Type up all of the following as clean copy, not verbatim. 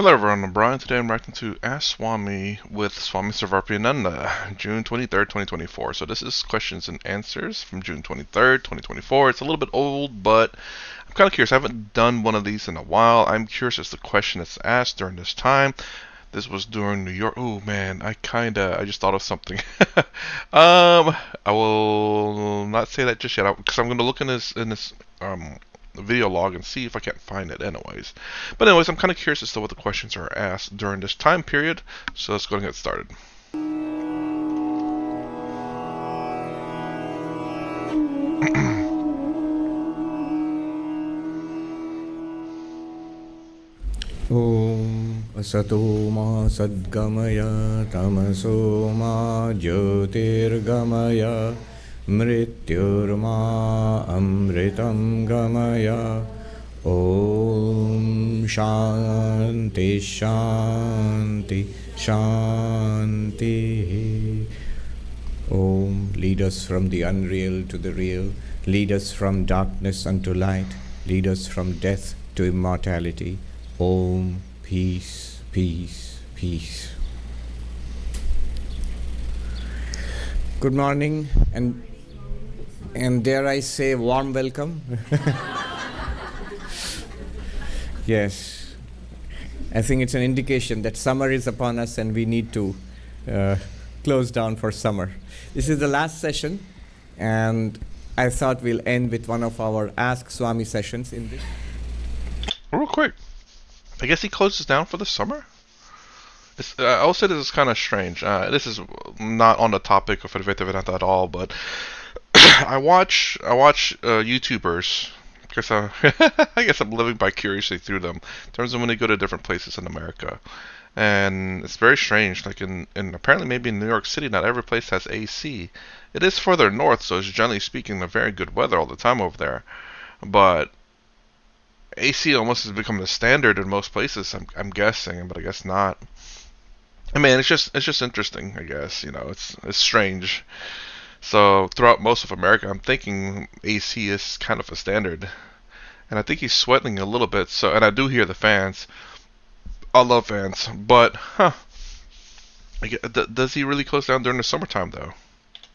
Hello everyone, I'm Brian. Today I'm reacting to Ask Swami with Swami Sarvarpiyananda, June 23rd, 2024. So this is questions and answers from June 23rd, 2024. It's a little bit old, but I'm kind of curious. I haven't done one of these in a while. I'm curious as to the question that's asked during this time. This was during New York. Oh man, I just thought of something. I will not say that just yet because I'm going to look in this video log and see if I can't find it anyways. But anyways, I'm kind of curious as to what the questions are asked during this time period. So let's go and get started. Om Asato Ma Sadgamaya Tamaso Ma Jyotirgamaya Mrityurma Amritam Gamaya. Om Shanti Shanti Shanti. Om, lead us from the unreal to the real, lead us from darkness unto light, lead us from death to immortality. Om, peace, peace, peace. Good morning, and dare I say warm welcome? Yes, I think it's an indication that summer is upon us and we need to close down for summer. This is the last session, and I thought we'll end with one of our Ask Swami sessions in this. Real quick, I guess he closes down for the summer? I will say this is kind of strange. This is not on the topic of Advaita Vedanta at all, but I watch YouTubers. I guess I'm living vicariously through them in terms of when they go to different places in America, and it's very strange. Like in apparently maybe in New York City, not every place has AC. It is further north, so it's generally speaking a very good weather all the time over there, but AC almost has become the standard in most places. I'm guessing, but I guess not. I mean, it's just interesting. I guess it's strange. So throughout most of America, I'm thinking AC is kind of a standard, and I think he's sweating a little bit. So, and I do hear the fans. I love fans, but does he really close down during the summertime though?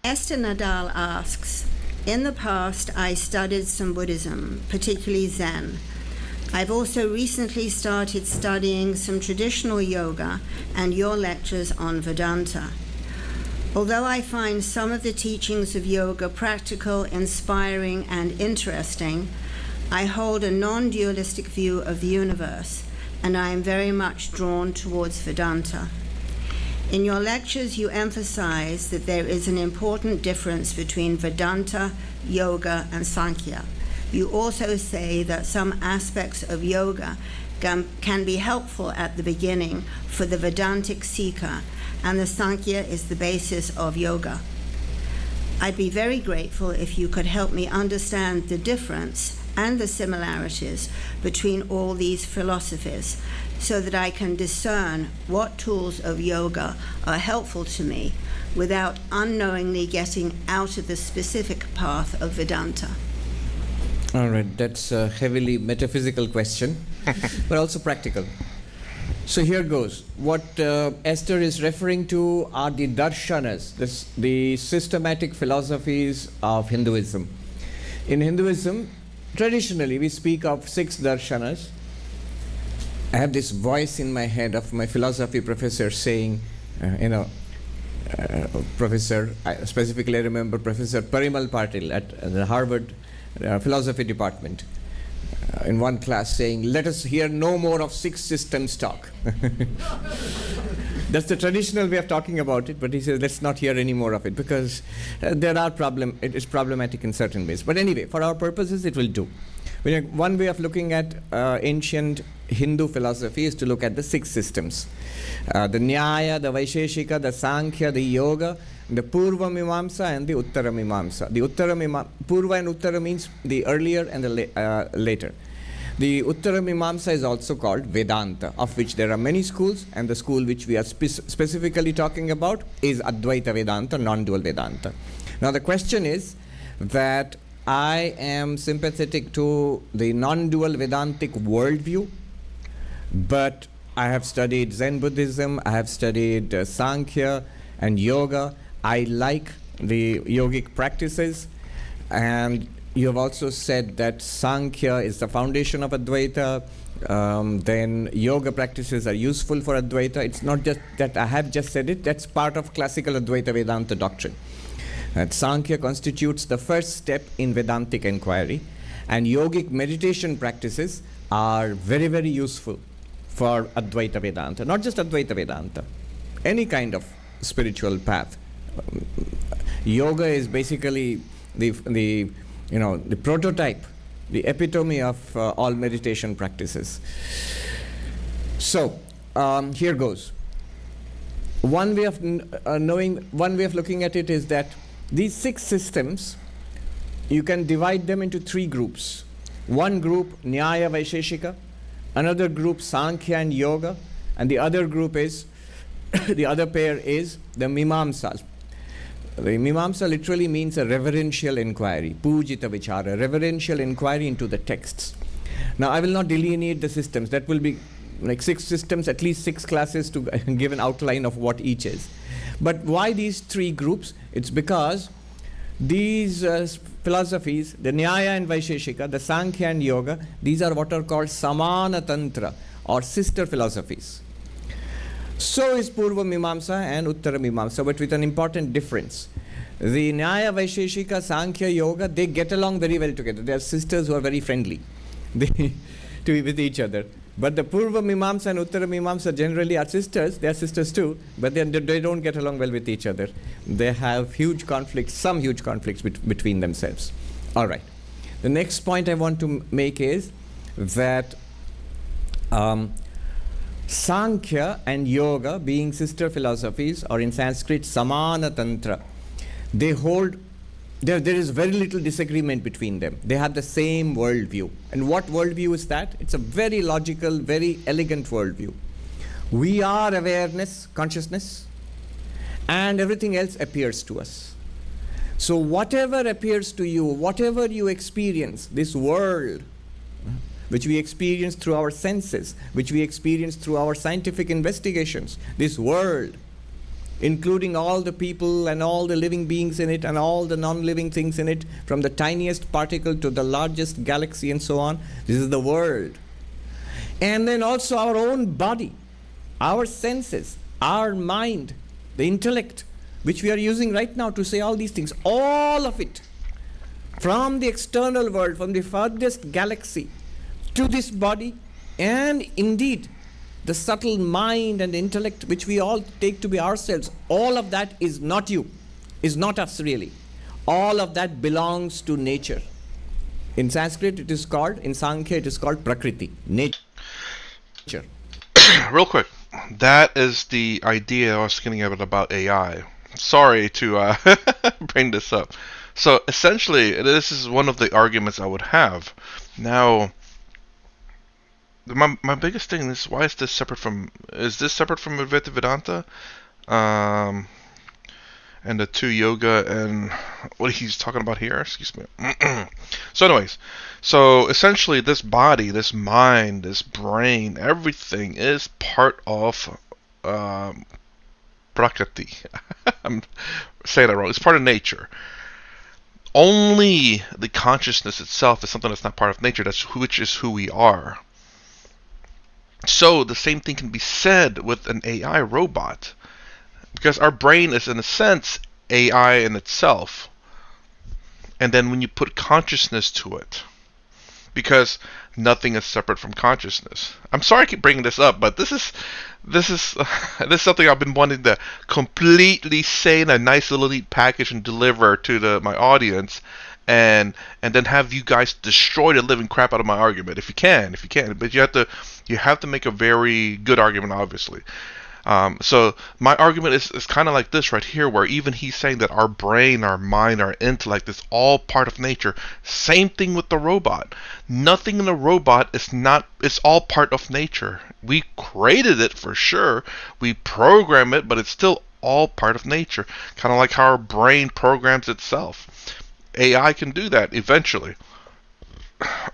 Esther Nadal asks, in the past I studied some Buddhism, particularly Zen. I've also recently started studying some traditional yoga and your lectures on Vedanta. Although I find some of the teachings of yoga practical, inspiring, and interesting, I hold a non-dualistic view of the universe, and I am very much drawn towards Vedanta. In your lectures, you emphasize that there is an important difference between Vedanta, yoga, and Sankhya. You also say that some aspects of yoga can be helpful at the beginning for the Vedantic seeker, and the Sankhya is the basis of yoga. I'd be very grateful if you could help me understand the difference and the similarities between all these philosophies so that I can discern what tools of yoga are helpful to me without unknowingly getting out of the specific path of Vedanta. All right, that's a heavily metaphysical question, but also practical. So here goes. What Esther is referring to are the darshanas, the systematic philosophies of Hinduism. In Hinduism, traditionally we speak of 6 darshanas. I have this voice in my head of my philosophy professor saying, Professor, specifically I remember Professor Parimal Patil at the Harvard philosophy department. In one class saying, let us hear no more of 6 systems talk. That's the traditional way of talking about it, but he says, let's not hear any more of it because it is problematic in certain ways. But anyway, for our purposes, it will do. One way of looking at ancient Hindu philosophy is to look at the 6 systems. The Nyaya, the Vaisheshika, the Sankhya, the Yoga, the Purva Mimamsa and the Uttara Mimamsa. The Purva and Uttara means the earlier and the later. The Uttara Mimamsa is also called Vedanta, of which there are many schools, and the school which we are specifically talking about is Advaita Vedanta, non-dual Vedanta. Now the question is that I am sympathetic to the non-dual Vedantic worldview, but I have studied Zen Buddhism, I have studied Sankhya and yoga. I like the yogic practices, and you have also said that Sankhya is the foundation of Advaita. Then yoga practices are useful for Advaita. It's not just that I have just said it, that's part of classical Advaita Vedanta doctrine. That Sankhya constitutes the first step in Vedantic inquiry, and yogic meditation practices are very, very useful for Advaita Vedanta. Not just Advaita Vedanta, any kind of spiritual path. Yoga is basically the prototype, the epitome of all meditation practices. So here goes. One way of one way of looking at it is that these 6 systems, you can divide them into 3 groups. One group, Nyaya Vaisheshika, another group, Sankhya and Yoga, and the other group is, the other pair is the Mimamsas. The Mimamsa literally means a reverential inquiry, Pujita Vichara, reverential inquiry into the texts. Now, I will not delineate the systems. That will be like 6 systems, at least 6 classes to give an outline of what each is. But why these 3 groups? It's because these philosophies, the Nyaya and Vaisheshika, the Sankhya and Yoga, these are what are called Samana Tantra, or sister philosophies. So is Purva Mimamsa and Uttara Mimamsa, but with an important difference. The Nyaya, Vaisheshika, Sankhya, Yoga, they get along very well together. They are sisters who are very friendly to be with each other. But the Purva Mimamsa and Uttara Mimamsa generally are sisters. They are sisters too, but they don't get along well with each other. They have huge conflicts, some huge conflicts between themselves. All right. The next point I want to make is that Sankhya and Yoga, being sister philosophies, or in Sanskrit Samana Tantra, they hold, there is very little disagreement between them. They have the same worldview. And what worldview is that? It's a very logical, very elegant worldview. We are awareness, consciousness, and everything else appears to us. So whatever appears to you, whatever you experience, this world, which we experience through our senses, which we experience through our scientific investigations, this world, including all the people and all the living beings in it and all the non-living things in it, from the tiniest particle to the largest galaxy and so on, this is the world. And then also our own body, our senses, our mind, the intellect, which we are using right now to say all these things, all of it, from the external world, from the farthest galaxy, to this body, and indeed the subtle mind and intellect which we all take to be ourselves, all of that is not you, is not us really. All of that belongs to nature. In Sanskrit it is called, in Sankhya it is called Prakriti, nature. Real quick, that is the idea I was getting at about AI. Sorry to bring this up. So essentially, this is one of the arguments I would have. Now, my biggest thing is, why is this separate from Advaita Vedanta, and the 2 yoga and what he's talking about here? Excuse me. So anyways, so essentially this body, this mind, this brain, everything is part of Prakriti. I'm saying that wrong. It's part of nature. Only the consciousness itself is something that's not part of nature, which is who we are. So the same thing can be said with an AI robot, because our brain is, in a sense, AI in itself. And then when you put consciousness to it, because nothing is separate from consciousness. I'm sorry I keep bringing this up, but this is something I've been wanting to completely say in a nice little neat package and deliver to my audience, and then have you guys destroy the living crap out of my argument if you can. But you have to make a very good argument, obviously. So my argument is kind of like this right here, where even he's saying that our brain, our mind, our intellect is all part of nature. Same thing with the robot. Nothing in the robot it's all part of nature. We created it for sure. We program it, but it's still all part of nature. Kind of like how our brain programs itself. AI can do that eventually.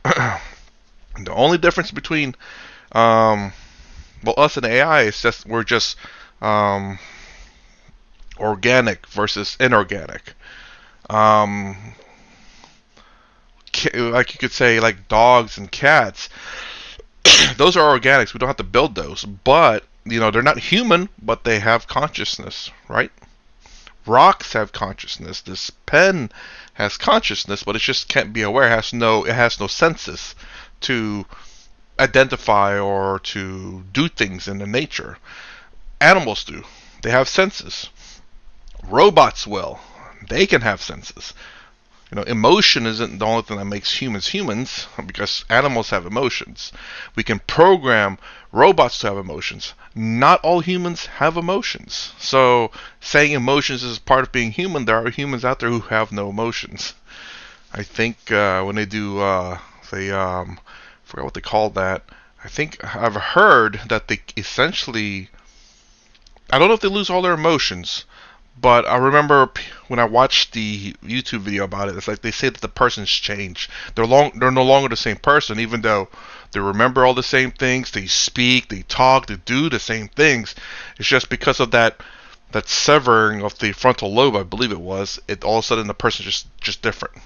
The only difference between Well, us and AI, we're just um, organic versus inorganic. Um, like you could say, like dogs and cats, those are organics. We don't have to build those, but they're not human, but they have consciousness, right? Rocks have consciousness. This pen has consciousness, but it just can't be aware. It has no senses to identify or to do things in the nature. Animals do. They have senses. Robots will. They can have senses. Emotion isn't the only thing that makes humans humans, because animals have emotions. We can program robots to have emotions. Not all humans have emotions. So saying emotions is part of being human, there are humans out there who have no emotions. I think when they do, they forgot what they called that. I think I've heard that they essentially, I don't know if they lose all their emotions, but I remember when I watched the YouTube video about it, it's like they say that the person's changed. They're no longer the same person, even though they remember all the same things. They speak, they talk, they do the same things. It's just because of that severing of the frontal lobe, I believe it was. It all of a sudden the person's just different,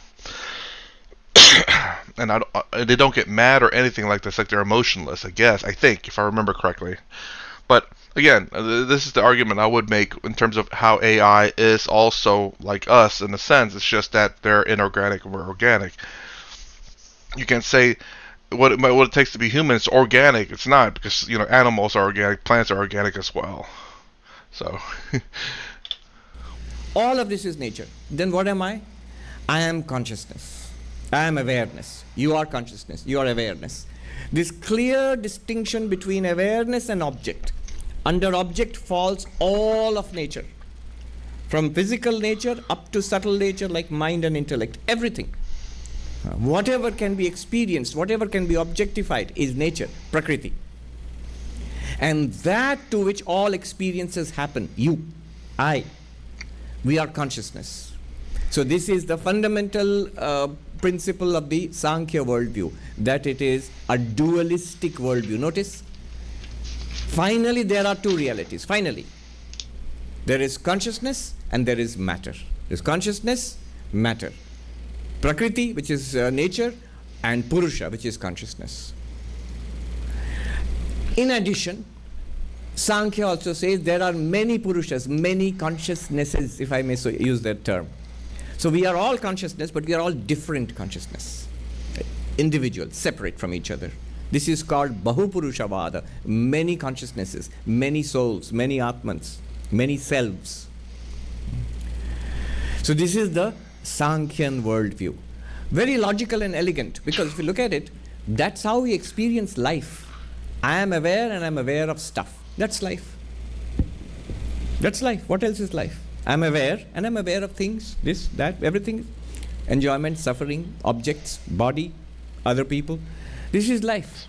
and they don't get mad or anything like this. Like they're emotionless, I guess. I think, if I remember correctly. But again, this is the argument I would make in terms of how AI is also like us in a sense. It's just that they're inorganic and we're organic. You can say what it takes to be human is organic. It's not, because animals are organic, plants are organic as well. So All of this is nature. Then what am I? I am consciousness. I am awareness. You are consciousness. You are awareness. This clear distinction between awareness and object. Under object falls all of nature, from physical nature up to subtle nature like mind and intellect. Everything. Whatever can be experienced, whatever can be objectified is nature, Prakriti. And that to which all experiences happen, you, I, we are consciousness. So this is the fundamental principle of the Sankhya worldview, that it is a dualistic worldview. Notice, finally there are two realities. Finally, there is consciousness and there is matter. There is consciousness, matter. Prakriti, which is nature, and Purusha, which is consciousness. In addition, Sankhya also says there are many Purushas, many consciousnesses, if I may so use that term. So we are all consciousness, but we are all different consciousness, individual, separate from each other. This is called Bahupurushavada, many consciousnesses, many souls, many Atmans, many selves. So this is the Sankhyan worldview. Very logical and elegant, because if you look at it, that's how we experience life. I am aware and I'm aware of stuff. That's life. That's life. What else is life? I'm aware and I'm aware of things, this, that, everything. Enjoyment, suffering, objects, body, other people. This is life.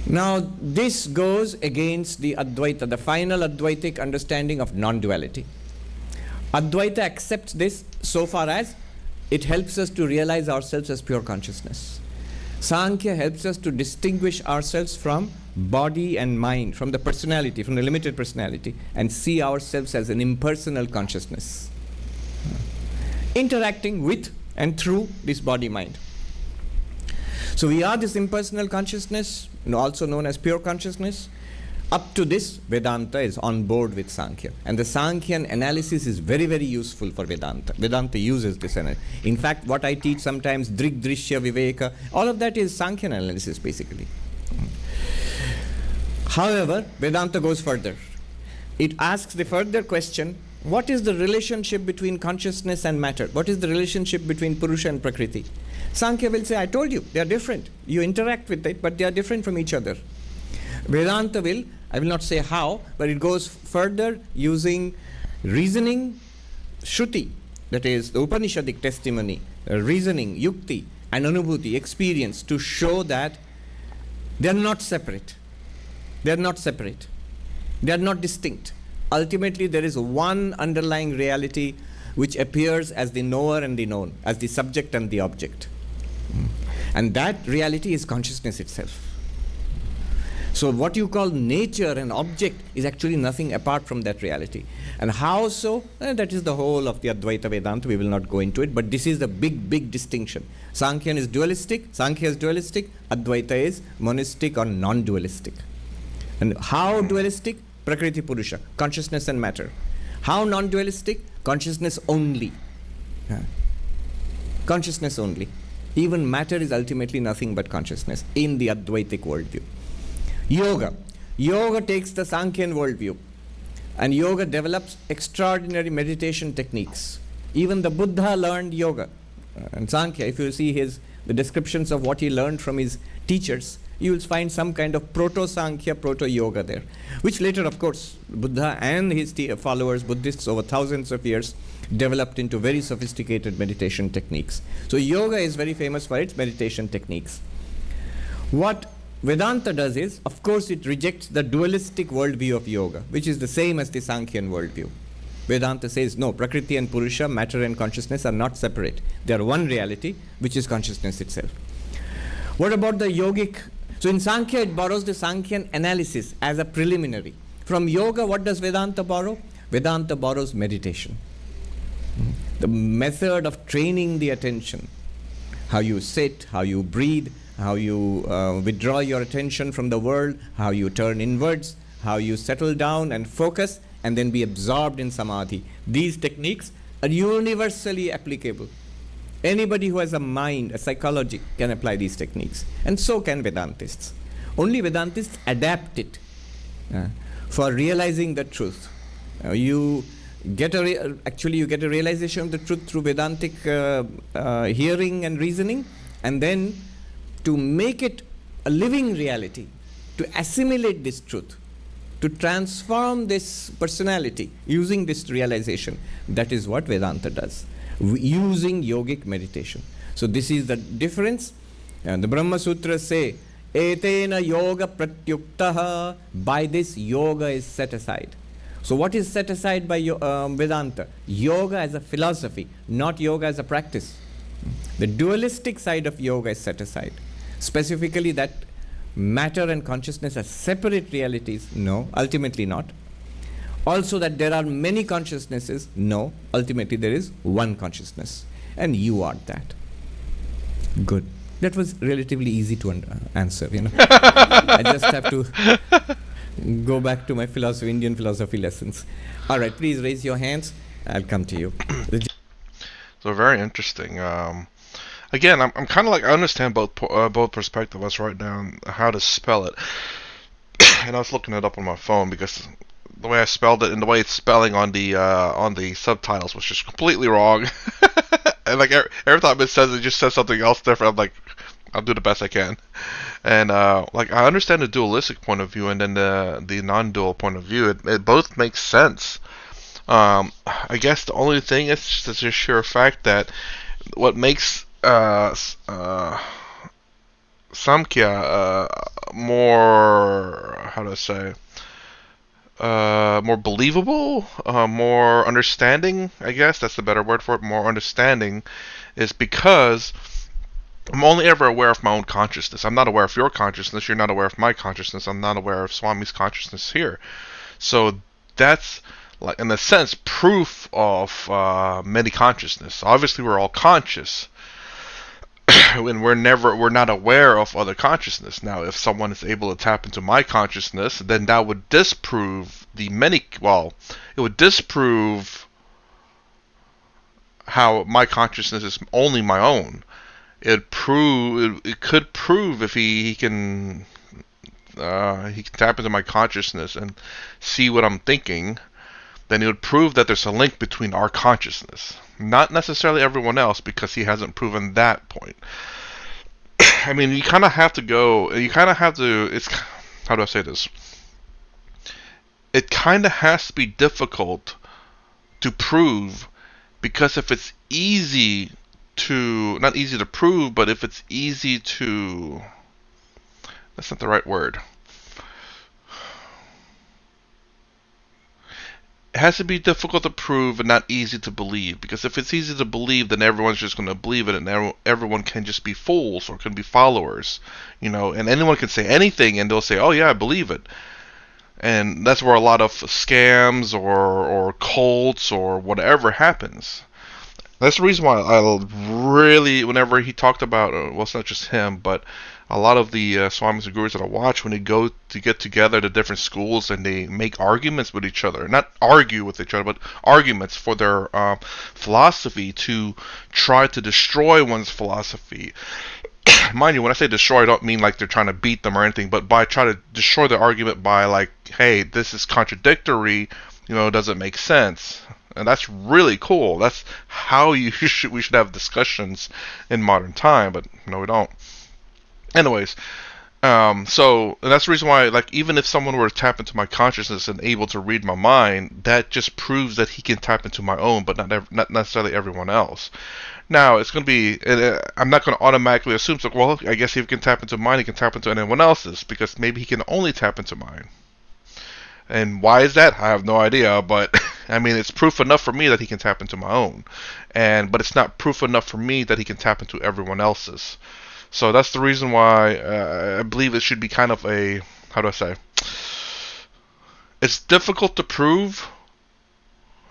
Now, this goes against the Advaita, the final Advaitic understanding of non-duality. Advaita accepts this so far as it helps us to realize ourselves as pure consciousness. Sankhya helps us to distinguish ourselves from body and mind, from the personality, from the limited personality, and see ourselves as an impersonal consciousness, interacting with and through this body-mind. So we are this impersonal consciousness, also known as pure consciousness. Up to this, Vedanta is on board with Sankhya. And the Sankhyan analysis is very, very useful for Vedanta. Vedanta uses this analysis. In fact, what I teach sometimes, Drig, Drishya, Viveka, all of that is Sankhyan analysis, basically. However, Vedanta goes further. It asks the further question, what is the relationship between consciousness and matter? What is the relationship between Purusha and Prakriti? Sankhya will say, I told you, they are different. You interact with it, but they are different from each other. Vedanta will, I will not say how, but it goes further using reasoning, Shruti, that is the Upanishadic testimony, reasoning, Yukti, and Anubhuti, experience, to show that they are not separate. They are not separate. They are not distinct. Ultimately, there is one underlying reality which appears as the knower and the known, as the subject and the object. And that reality is consciousness itself. So what you call nature and object is actually nothing apart from that reality. And how so? That is the whole of the Advaita Vedanta. We will not go into it, but this is the big distinction. Sankhya is dualistic, Advaita is monistic or non-dualistic. And how dualistic? Prakriti Purusha, consciousness and matter. How non-dualistic? Consciousness only. Consciousness only. Even matter is ultimately nothing but consciousness in the Advaitic worldview. Yoga. Yoga takes the Sankhyan worldview, and yoga develops extraordinary meditation techniques. Even the Buddha learned yoga. And Sankhya, if you see the descriptions of what he learned from his teachers, you will find some kind of proto-Sankhya, proto-yoga there, which later, of course, Buddha and his followers, Buddhists over thousands of years, developed into very sophisticated meditation techniques. So yoga is very famous for its meditation techniques. What Vedanta does is, of course, it rejects the dualistic worldview of yoga, which is the same as the Sankhyan worldview. Vedanta says, no, Prakriti and Purusha, matter and consciousness are not separate. They are one reality, which is consciousness itself. What about the yogic? So in Sankhya, it borrows the Sankhyan analysis as a preliminary. From yoga, what does Vedanta borrow? Vedanta borrows meditation. The method of training the attention, how you sit, how you breathe, how you withdraw your attention from the world, how you turn inwards, how you settle down and focus and then be absorbed in samadhi. These techniques are universally applicable. Anybody who has a mind, a psychology, can apply these techniques. And so can Vedantists. Only Vedantists adapt it for realizing the truth. You get a realization of the truth through Vedantic hearing and reasoning, and then to make it a living reality, to assimilate this truth, to transform this personality using this realization. That is what Vedanta does, using yogic meditation. So this is the difference. And the Brahma Sutras say, Etena yoga pratyuktaha, by this yoga is set aside. So what is set aside by Vedanta? Yoga as a philosophy, not yoga as a practice. The dualistic side of yoga is set aside. Specifically that matter and consciousness are separate realities? No, ultimately not. Also that there are many consciousnesses? No, ultimately there is one consciousness. And you are that. Good. That was relatively easy to answer, I just have to go back to my Indian philosophy lessons. All right, please raise your hands. I'll come to you. So very interesting. Again, I'm kind of like, I understand both perspectives. Let's write down how to spell it. And I was looking it up on my phone because the way I spelled it and the way it's spelling on the subtitles was just completely wrong. And like every time it just says something else different. I'm like, I'll do the best I can. And like I understand the dualistic point of view and then the non-dual point of view. It both makes sense. I guess the only thing is just the sheer fact that what makes Samkhya more, how do I say, more believable, more understanding, I guess that's the better word for it, more understanding, is because I'm only ever aware of my own consciousness. I'm not aware of your consciousness, you're not aware of my consciousness, I'm not aware of Swami's consciousness here. So that's, like, in a sense, proof of many consciousness. Obviously we're all conscious, and we're not aware of other consciousness. Now, if someone is able to tap into my consciousness, then that would disprove it would disprove how my consciousness is only my own. It could prove if he can tap into my consciousness and see what I'm thinking, then it would prove that there's a link between our consciousness. Not necessarily everyone else, because he hasn't proven that point. I mean, it's, how do I say this? It kind of has to be difficult to prove, because if it's easy to, not easy to prove, but if it's easy to, that's not the right word. has to be difficult to prove and not easy to believe. Because if it's easy to believe, then everyone's just going to believe it, and everyone can just be fools or can be followers, And anyone can say anything, and they'll say, "Oh yeah, I believe it." And that's where a lot of scams or cults or whatever happens. That's the reason why I really, whenever he talked about, well, it's not just him, but a lot of the Swamis and Gurus that I watch, when they go to get together to different schools and they make arguments with each other, not argue with each other, but arguments for their philosophy to try to destroy one's philosophy. Mind you, when I say destroy, I don't mean like they're trying to beat them or anything, but by trying to destroy the argument by like, hey, this is contradictory, doesn't make sense. And that's really cool. That's how we should have discussions in modern time, but no, we don't. Anyways, so and that's the reason why, like, even if someone were to tap into my consciousness and able to read my mind, that just proves that he can tap into my own, but not necessarily everyone else. Now, it's going to be, I'm not going to automatically assume, so, well, I guess if he can tap into mine, he can tap into anyone else's, because maybe he can only tap into mine. And why is that? I have no idea, but I mean, it's proof enough for me that he can tap into my own. But it's not proof enough for me that he can tap into everyone else's. So that's the reason why I believe it should be kind of a, how do I say? It's difficult to prove.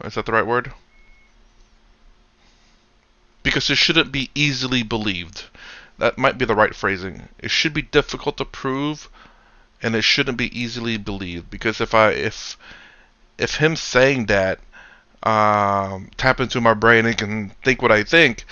Is that the right word? Because it shouldn't be easily believed. That might be the right phrasing. It should be difficult to prove, and it shouldn't be easily believed. Because if him saying that, tap into my brain and can think what I think,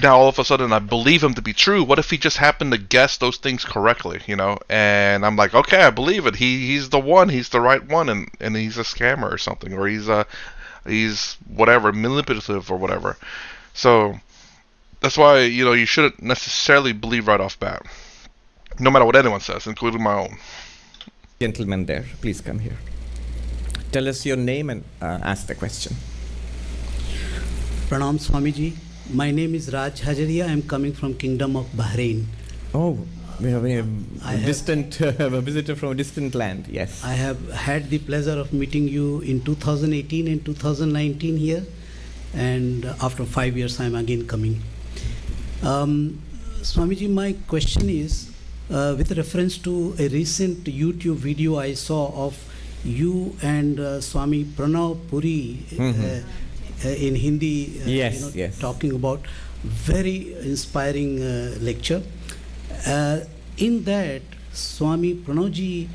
now all of a sudden I believe him to be true. What if he just happened to guess those things correctly, And I'm like, okay, I believe it. He's the one. He's the right one, and he's a scammer or something, or he's whatever, manipulative or whatever. So that's why you shouldn't necessarily believe right off bat, no matter what anyone says, including my own. Gentleman there, please come here. Tell us your name and ask the question. Pranam Swamiji. My name is Raj Hajaria. I am coming from Kingdom of Bahrain. Oh, we have a visitor from a distant land. Yes. I have had the pleasure of meeting you in 2018 and 2019 here, and after 5 years I am again coming. Swamiji, my question is with reference to a recent YouTube video I saw of you and Swami Pranav Puri. In Hindi, yes. talking about very inspiring lecture. In that, Swami Pranavji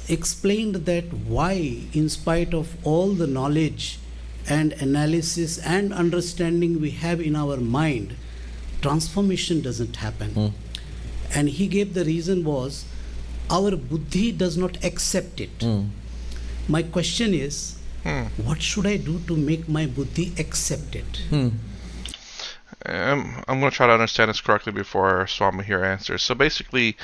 explained that why, in spite of all the knowledge and analysis and understanding we have in our mind, transformation doesn't happen. And he gave the reason was our buddhi does not accept it. My question is, what should I do to make my buddhi accept it? I'm going to try to understand this correctly before Swami here answers. So basically,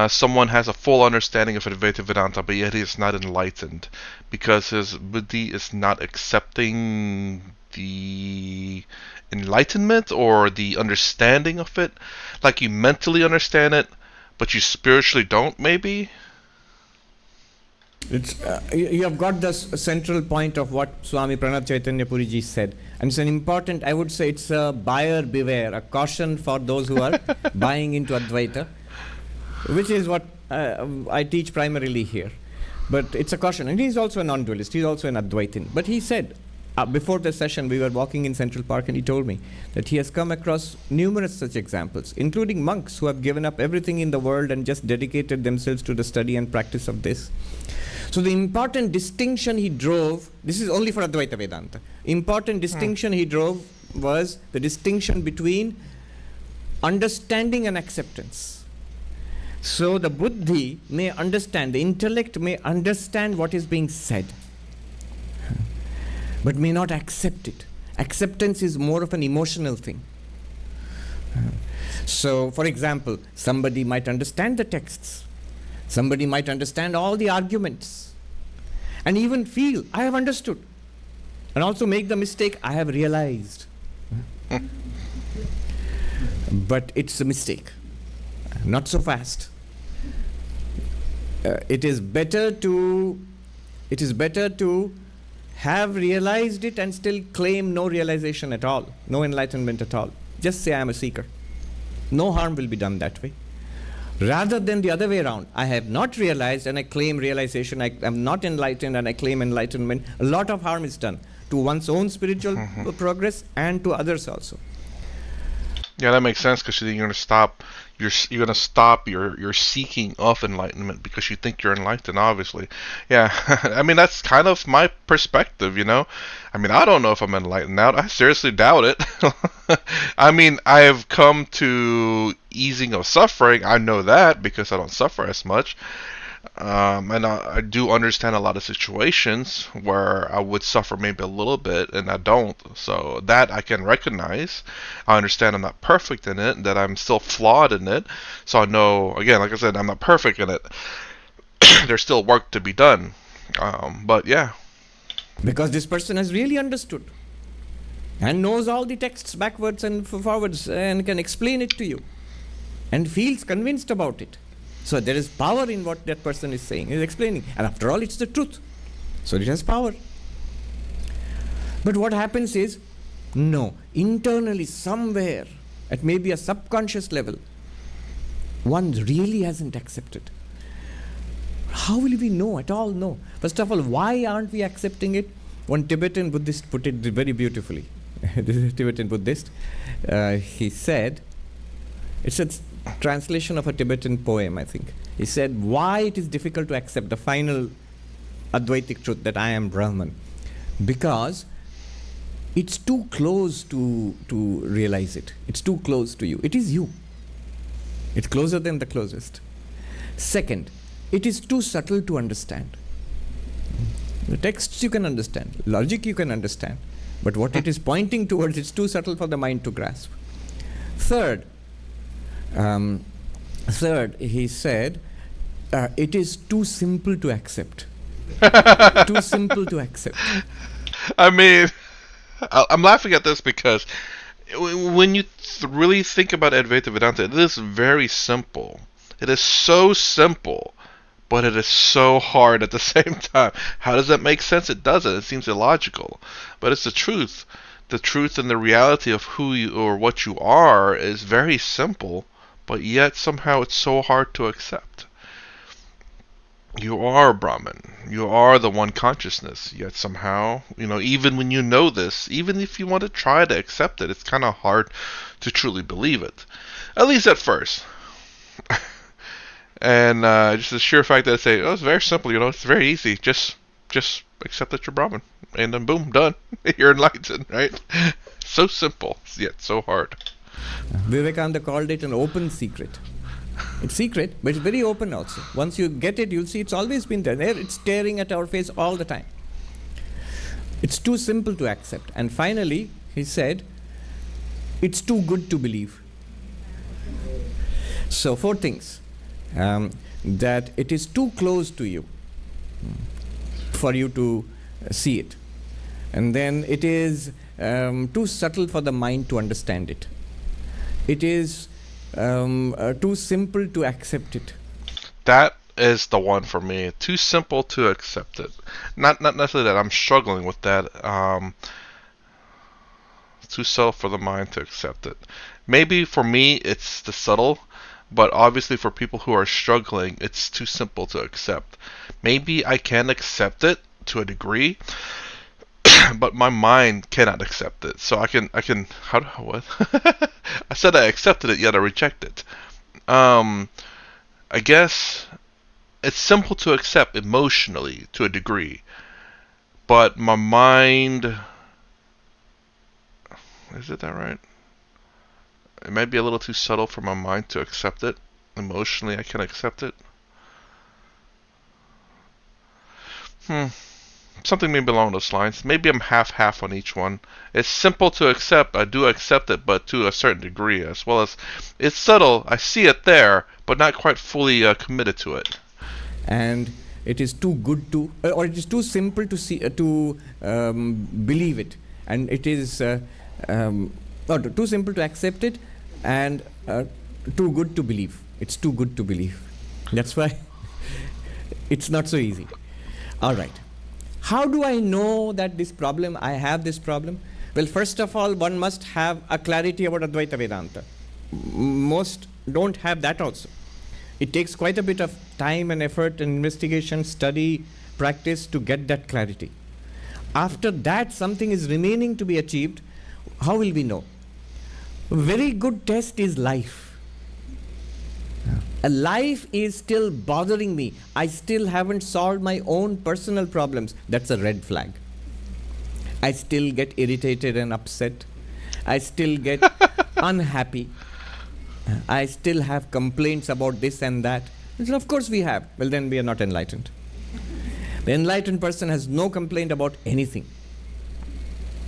someone has a full understanding of Advaita Vedanta, but yet he is not enlightened because his buddhi is not accepting the enlightenment or the understanding of it. Like you mentally understand it, but you spiritually don't, maybe? It's you have got the central point of what Swami Pranav Chaitanya Puriji said, and it's an important, I would say it's a buyer beware, a caution for those who are buying into Advaita, which is what I teach primarily here. But it's a caution, and he's also a non-dualist, he's also an Advaitin. But he said, before the session we were walking in Central Park and he told me that he has come across numerous such examples, including monks who have given up everything in the world and just dedicated themselves to the study and practice of this. So the important distinction he drove, this is only for Advaita Vedanta, important distinction he drove was the distinction between understanding and acceptance. So the buddhi may understand, the intellect may understand what is being said, but may not accept it. Acceptance is more of an emotional thing. So, for example, somebody might understand the texts, somebody might understand all the arguments, and even feel, I have understood, and also make the mistake, I have realized. But it's a mistake. Not so fast. It is better to It is better to have realized it and still claim no realization at all, no enlightenment at all. Just say I am a seeker. No harm will be done that way. Rather than the other way around, I have not realized and I claim realization, I am not enlightened and I claim enlightenment. A lot of harm is done to one's own spiritual progress and to others also. Yeah, that makes sense, because you're gonna stop. You're gonna stop your seeking of enlightenment because you think you're enlightened. Obviously, yeah. I mean, that's kind of my perspective. I mean, I don't know if I'm enlightened now. I seriously doubt it. I mean, I have come to easing of suffering. I know that because I don't suffer as much. And I do understand a lot of situations where I would suffer maybe a little bit and I don't. So that I can recognize. I understand I'm not perfect in it, that I'm still flawed in it. So I know, again, like I said, I'm not perfect in it. There's still work to be done. But yeah. Because this person has really understood and knows all the texts backwards and forwards and can explain it to you and feels convinced about it. So there is power in what that person is saying, is explaining. And after all, it's the truth. So it has power. But what happens is, no, internally somewhere, at maybe a subconscious level, one really hasn't accepted. How will we know at all? No. First of all, why aren't we accepting it? One Tibetan Buddhist put it very beautifully. This is a Tibetan Buddhist. He said, it's a translation of a Tibetan poem, I think. He said, why it is difficult to accept the final Advaitic truth that I am Brahman? Because it's too close to realize it. It's too close to you. It is you. It's closer than the closest. Second, it is too subtle to understand. The texts you can understand, logic you can understand, but what it is pointing towards, it's too subtle for the mind to grasp. Third, he said, it is too simple to accept. Too simple to accept. I mean, I'm laughing at this because when you really think about Advaita Vedanta, it is very simple. It is so simple, but it is so hard at the same time. How does that make sense? It doesn't. It seems illogical. But it's the truth. The truth and the reality of who you or what you are is very simple, but yet somehow it's so hard to accept. You are Brahman. You are the one consciousness. Yet somehow, even when you know this, even if you want to try to accept it, it's kind of hard to truly believe it. At least at first. And just the sheer fact that I say, oh, it's very simple, it's very easy. Just accept that you're Brahman. And then boom, done. You're enlightened, right? So simple, yet so hard. Vivekananda called it an open secret. It's secret, but it's very open also. Once you get it, you'll see it's always been there. It's staring at our face all the time. It's too simple to accept. And finally, he said, it's too good to believe. So 4 things. That it is too close to you for you to see it. And then it is too subtle for the mind to understand it. It is too simple to accept it. That is the one for me. Too simple to accept it. Not necessarily that I'm struggling with that. Too subtle for the mind to accept it. Maybe for me it's the subtle, but obviously for people who are struggling, it's too simple to accept. Maybe I can accept it to a degree, but my mind cannot accept it. So I can what? I said I accepted it, yet I reject it. I guess it's simple to accept emotionally to a degree, but my mind, is it that right? It might be a little too subtle for my mind to accept it. Emotionally, I can accept it. Something maybe along those lines. Maybe I'm half-half on each one. It's simple to accept. I do accept it, but to a certain degree. As well as it's subtle. I see it there, but not quite fully committed to it. And it is too good to, or it is too simple to see, to believe it. And it is too simple to accept it, and too good to believe. It's too good to believe. That's why it's not so easy. All right. How do I know that this problem, I have this problem? Well, first of all, one must have a clarity about Advaita Vedanta. Most don't have that also. It takes quite a bit of time and effort and investigation, study, practice to get that clarity. After that, something is remaining to be achieved. How will we know? A very good test is life. A life is still bothering me. I still haven't solved my own personal problems. That's a red flag. I still get irritated and upset. I still get unhappy. I still have complaints about this and that. And of course we have. Well, then we are not enlightened. The enlightened person has no complaint about anything.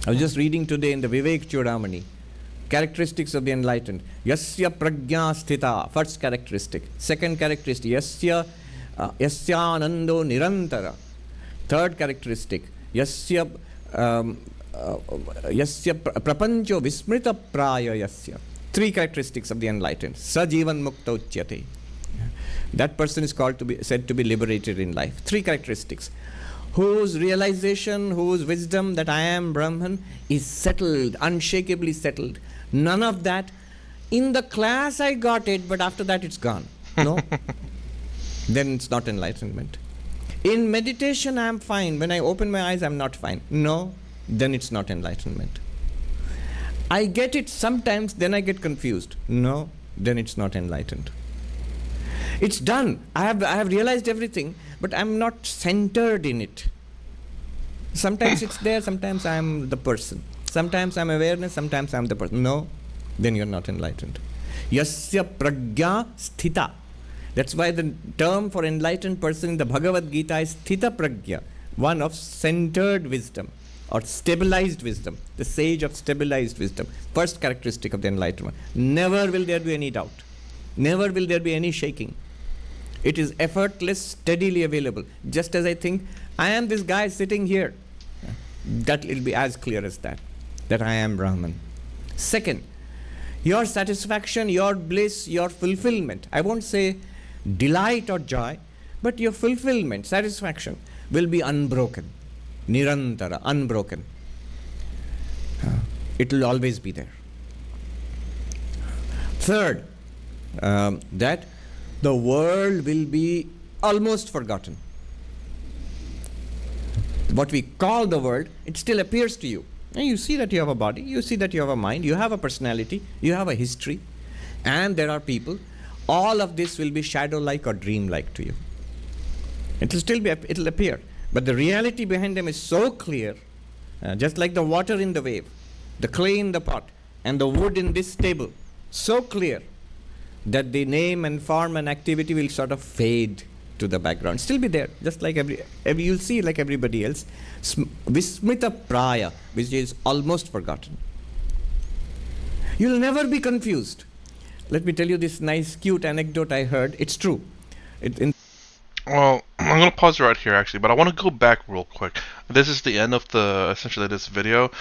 I was just reading today in the Vivek Chudamani, characteristics of the enlightened. Yasya prajna sthita, first characteristic. Second characteristic, yasya anando nirantara. Third characteristic, yasya prapancho vismrita praya yasya. Three characteristics of the enlightened. Sajivan mukta uchyate. That person is said to be liberated in life. Three characteristics. Whose realization, whose wisdom that I am Brahman is settled, unshakably settled. None of that. In the class I got it, but after that it's gone. No? Then it's not enlightenment. In meditation I am fine. When I open my eyes I am not fine. No? Then it's not enlightenment. I get it sometimes, then I get confused. No? Then it's not enlightened. It's done. I have realized everything, but I'm not centered in it. Sometimes it's there, sometimes I'm the person. Sometimes I'm awareness, sometimes I'm the person. No, then you're not enlightened. Yasya prajna sthita. That's why the term for enlightened person in the Bhagavad Gita is sthita prajna, one of centered wisdom or stabilized wisdom, the sage of stabilized wisdom. First characteristic of the enlightened one. Never will there be any doubt. Never will there be any shaking. It is effortless, steadily available. Just as I think, I am this guy sitting here. That will be as clear as that I am Brahman. Second, your satisfaction, your bliss, your fulfillment. I won't say delight or joy, but your fulfillment, satisfaction will be unbroken. Nirantara, unbroken. It will always be there. Third, that the world will be almost forgotten. What we call the world, it still appears to you. And you see that you have a body, you see that you have a mind, you have a personality, you have a history, and there are people. All of this will be shadow-like or dream-like to you. It will still be, it will appear. But the reality behind them is so clear, just like the water in the wave, the clay in the pot, and the wood in this table, so clear that the name and form and activity will sort of fade to the background. Still be there, just like every you'll see like everybody else. Vismita praya, which is almost forgotten. You'll never be confused. Let me tell you this nice, cute anecdote I heard. It's true. Well, I'm going to pause right here, actually, but I want to go back real quick. This is the end of essentially this video.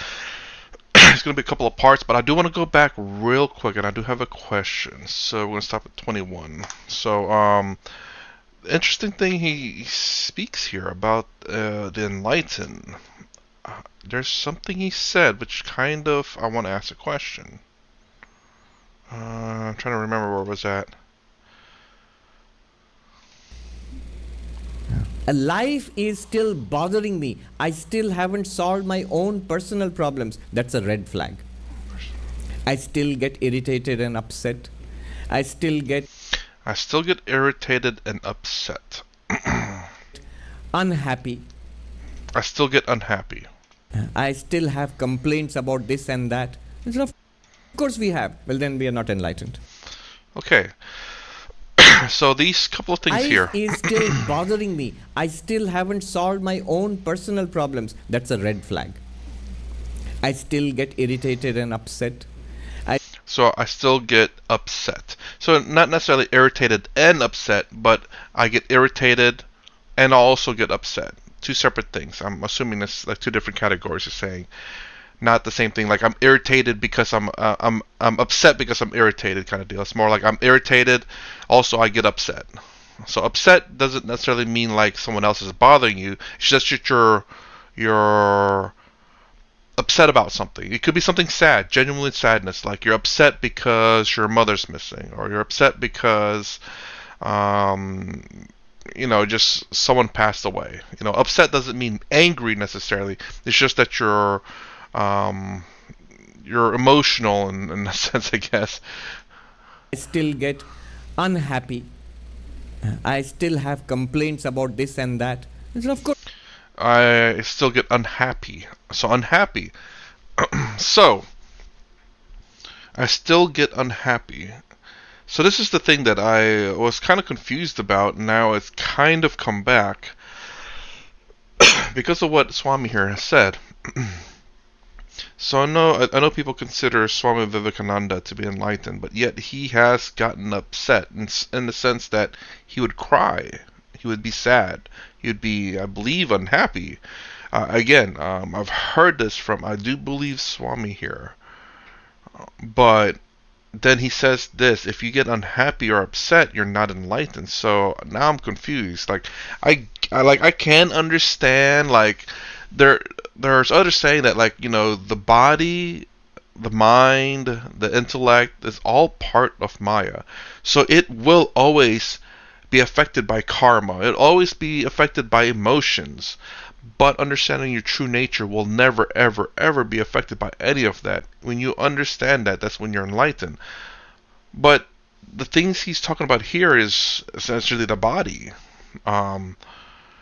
It's going to be a couple of parts, but I do want to go back real quick, and I do have a question. So we're going to stop at 21. So, the interesting thing he speaks here about the enlightened. There's something he said, which kind of, I want to ask a question. I'm trying to remember where it was at. A life is still bothering me. I still haven't solved my own personal problems. That's a red flag. I still get irritated and upset. I still get irritated and upset. Unhappy. I still get unhappy. I still have complaints about this and that. And of course we have. Well, then we are not enlightened. Okay. So these couple of things here. Life is still bothering me. I still haven't solved my own personal problems. That's a red flag. I still get irritated and upset. So I still get upset. So not necessarily irritated and upset, but I get irritated and I also get upset. Two separate things. I'm assuming that's like two different categories of saying. Not the same thing. Like I'm irritated because I'm upset because I'm irritated kind of deal. It's more like I'm irritated, also I get upset. So upset doesn't necessarily mean like someone else is bothering you. It's just that you're upset about something. It could be something sad, genuinely sadness, like you're upset because your mother's missing, or you're upset because, um, just someone passed away. Upset doesn't mean angry necessarily. It's just that um, you're emotional in a sense, I guess. I still get unhappy. I still have complaints about this and that. And of course, I still get unhappy. So unhappy. So I still get unhappy. So this is the thing that I was kind of confused about. Now it's kind of come back because of what Swami here has said. So I know people consider Swami Vivekananda to be enlightened, but yet he has gotten upset in the sense that he would cry, he would be sad, he would be, I believe, unhappy. Again, I've heard this from, I do believe, Swami here, but then he says this: if you get unhappy or upset, you're not enlightened. So now I'm confused. Like I can understand, like there's others saying that, like, the body, the mind, the intellect is all part of Maya. So it will always be affected by karma. It'll always be affected by emotions. But understanding your true nature will never, ever, ever be affected by any of that. When you understand that, that's when you're enlightened. But the things he's talking about here is essentially the body. Um,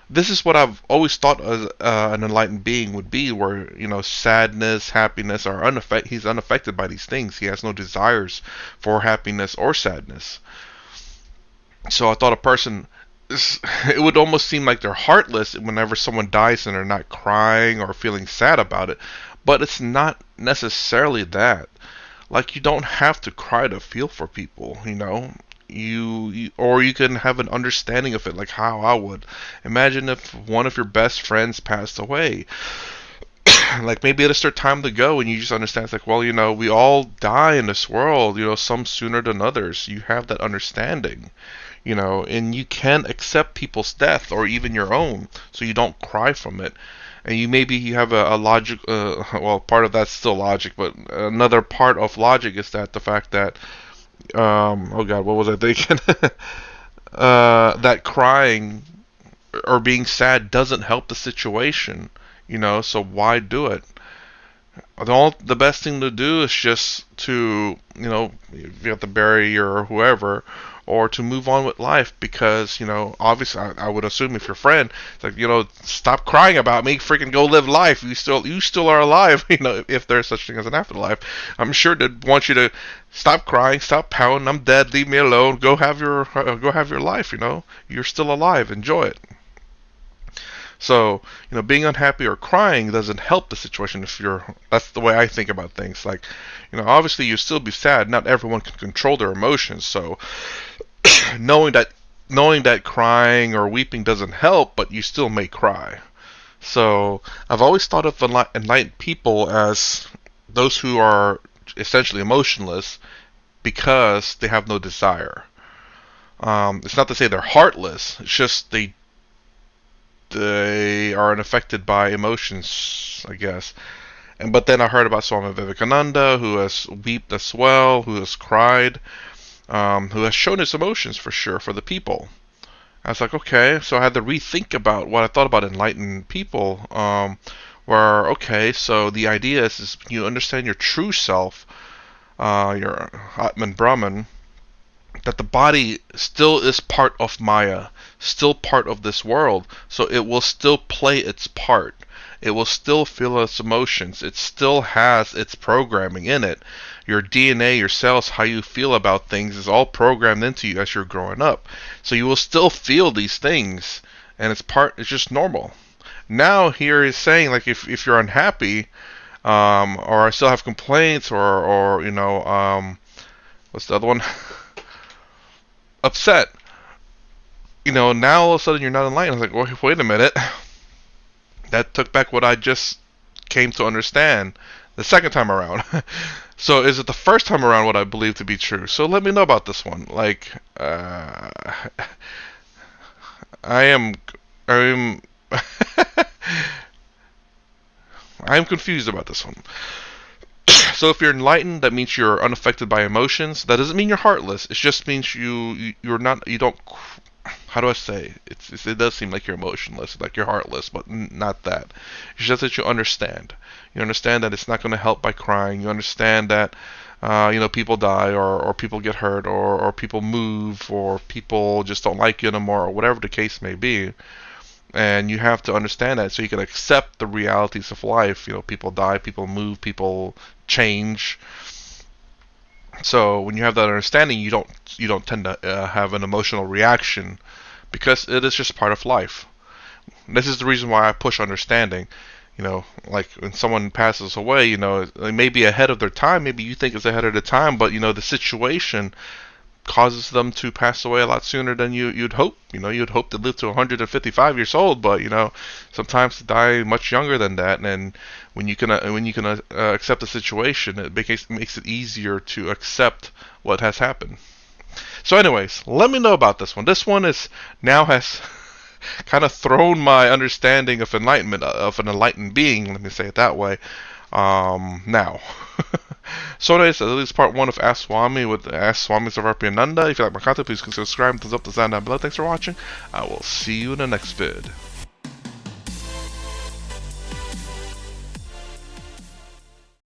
this is what I've always thought an enlightened being would be, where sadness, happiness are he's unaffected by these things. He has no desires for happiness or sadness. So I thought a person, it would almost seem like they're heartless whenever someone dies and they're not crying or feeling sad about it. But it's not necessarily that. Like, you don't have to cry to feel for people, or you can have an understanding of it, like how I would. Imagine if one of your best friends passed away. Like, maybe it's their time to go, and you just understand, it's like, well, we all die in this world, some sooner than others. You have that understanding, and you can accept people's death or even your own, so you don't cry from it. And you have a logic, well, part of that's still logic, but another part of logic is that the fact that, oh God, what was I thinking? That crying or being sad doesn't help the situation, so why do it? The best thing to do is just to, if you have to bury your whoever, or to move on with life, because, obviously, I would assume if your friend, it's like, stop crying about me, freaking go live life. You still are alive, if there's such thing as an afterlife. I'm sure they'd want you to stop crying, stop pouting. I'm dead. Leave me alone. Go have your life. You're still alive. Enjoy it. So, being unhappy or crying doesn't help the situation. That's the way I think about things. Like, obviously you still be sad. Not everyone can control their emotions. So, knowing that crying or weeping doesn't help, but you still may cry. So, I've always thought of enlightened people as those who are essentially emotionless because they have no desire. It's not to say they're heartless. It's just they are unaffected by emotions, I guess. But then I heard about Swami Vivekananda, who has wept as well, who has cried, who has shown his emotions for sure for the people. I was like, okay, so I had to rethink about what I thought about enlightened people. Where, okay, so the idea is you understand your true self, your Atman Brahman, that the body still is part of Maya, still part of this world, so it will still play its part. It will still feel its emotions. It still has its programming in it. Your DNA, your cells, how you feel about things is all programmed into you as you're growing up. So you will still feel these things, and it's just normal. Now here is saying, like, if you're unhappy, or I still have complaints, or what's the other one? Upset. Now all of a sudden you're not enlightened. I was like, wait a minute. That took back what I just came to understand the second time around. So is it the first time around what I believe to be true? So let me know about this one. Like, I am I'm confused about this one. So if you're enlightened, that means you're unaffected by emotions. That doesn't mean you're heartless. It just means you're not, you don't. How do I say? It does seem like you're emotionless, like you're heartless, but not that. It's just that you understand. You understand that it's not going to help by crying. You understand that people die, or people get hurt, or people move, or people just don't like you anymore, or whatever the case may be. And you have to understand that so you can accept the realities of life. People die, people move, people change. So when you have that understanding, you don't tend to have an emotional reaction, because it is just part of life. This is the reason why I push understanding. Like when someone passes away, it may be ahead of their time. Maybe you think it's ahead of the time, but the situation causes them to pass away a lot sooner than you'd hope. You'd hope to live to 155 years old, but sometimes to die much younger than that. And when you can accept the situation, it makes it easier to accept what has happened. So, anyways, let me know about this one. This one has kind of thrown my understanding of enlightenment, of an enlightened being. Let me say it that way. Now. So anyways, this is part 1 of Ask Swami with Ask Swami Sarvarpiananda. If you like my content, please consider subscribing, thumbs up, the sign down below. Thanks for watching. I will see you in the next vid.